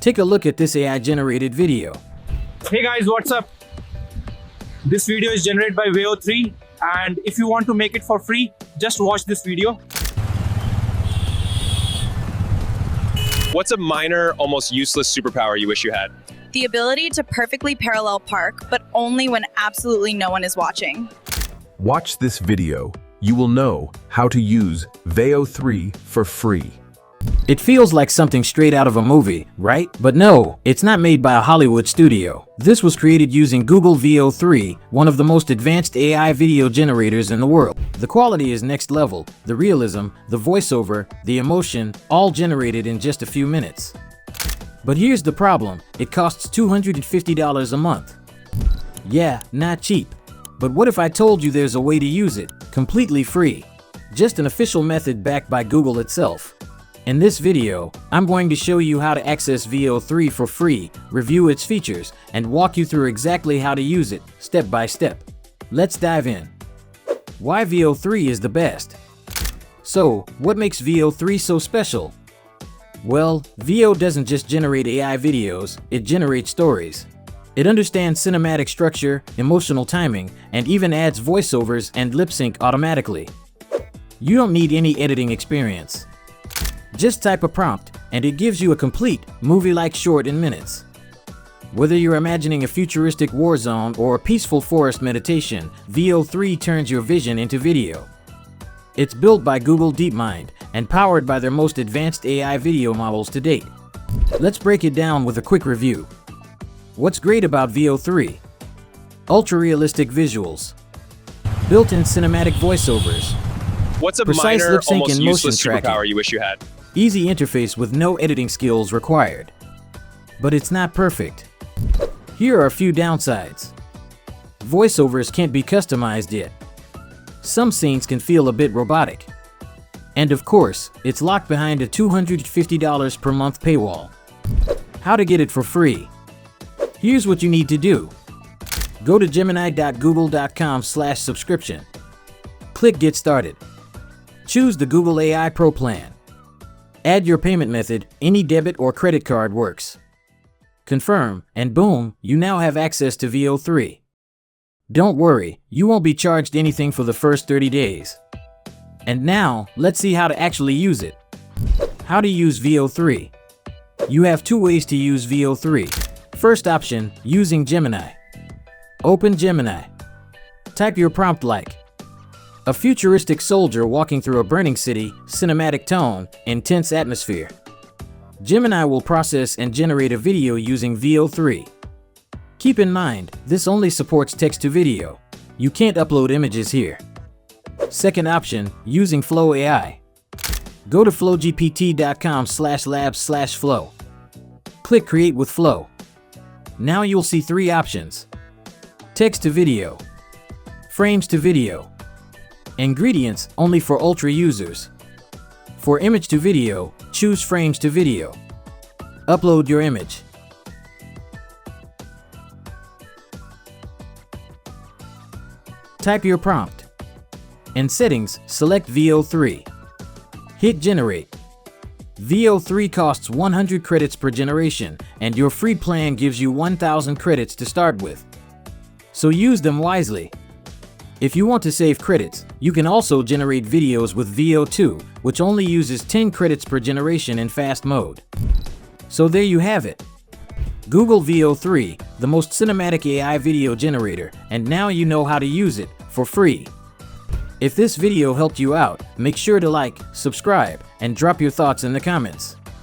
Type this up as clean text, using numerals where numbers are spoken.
Take a look at this AI-generated video. Hey guys, what's up? This video is generated by Veo 3, and if you want to make it for free, just watch this video. What's a minor, almost useless superpower you wish you had? The ability to perfectly parallel park, but only when absolutely no one is watching. Watch this video. You will know how to use Veo 3 for free. It feels like something straight out of a movie, right? But no, it's not made by a Hollywood studio. This was created using Google Veo 3, one of the most advanced AI video generators in the world. The quality is next level, the realism, the voiceover, the emotion, all generated in just a few minutes. But here's the problem, it costs $250 a month. Yeah, not cheap. But what if I told you there's a way to use it, completely free? Just an official method backed by Google itself. In this video, I'm going to show you how to access Veo 3 for free, review its features, and walk you through exactly how to use it, step by step. Let's dive in. Why Veo 3 is the best? So, what makes Veo 3 so special? Well, Veo doesn't just generate AI videos, it generates stories. It understands cinematic structure, emotional timing, and even adds voiceovers and lip sync automatically. You don't need any editing experience. Just type a prompt, and it gives you a complete, movie-like short in minutes. Whether you're imagining a futuristic war zone or a peaceful forest meditation, Veo 3 turns your vision into video. It's built by Google DeepMind and powered by their most advanced AI video models to date. Let's break it down with a quick review. What's great about Veo 3? Ultra-realistic visuals, built-in cinematic voiceovers, What's a precise minor, lip sync almost and motion useless tracking, superpower you wish you had? easy interface with no editing skills required. But it's not perfect. Here are a few downsides. Voiceovers can't be customized yet. Some scenes can feel a bit robotic. And of course, it's locked behind a $250 per month paywall. How to get it for free? Here's what you need to do. Go to gemini.google.com/subscription. Click Get Started. Choose the Google AI Pro plan. Add your payment method, any debit or credit card works. Confirm, and boom, you now have access to Veo 3. Don't worry, you won't be charged anything for the first 30 days. And now, let's see how to actually use it. How to use Veo 3. You have two ways to use Veo 3. First option, using Gemini. Open Gemini. Type your prompt like a futuristic soldier walking through a burning city, cinematic tone, intense atmosphere. Gemini will process and generate a video using Veo 3. Keep in mind, this only supports text to video. You can't upload images here. Second option, using Flow AI. Go to flowgpt.com/labs/flow. Click Create with Flow. Now you'll see three options. Text to video. Frames to video. Ingredients only for ultra users. For image to video, choose frames to video. Upload your image. Type your prompt. In Settings, select Veo 3. Hit Generate. Veo 3 costs 100 credits per generation, and your free plan gives you 1,000 credits to start with. So use them wisely. If you want to save credits, you can also generate videos with Veo 2, which only uses 10 credits per generation in fast mode. So there you have it. Google Veo 3, the most cinematic AI video generator, and now you know how to use it for free. If this video helped you out, make sure to like, subscribe, and drop your thoughts in the comments.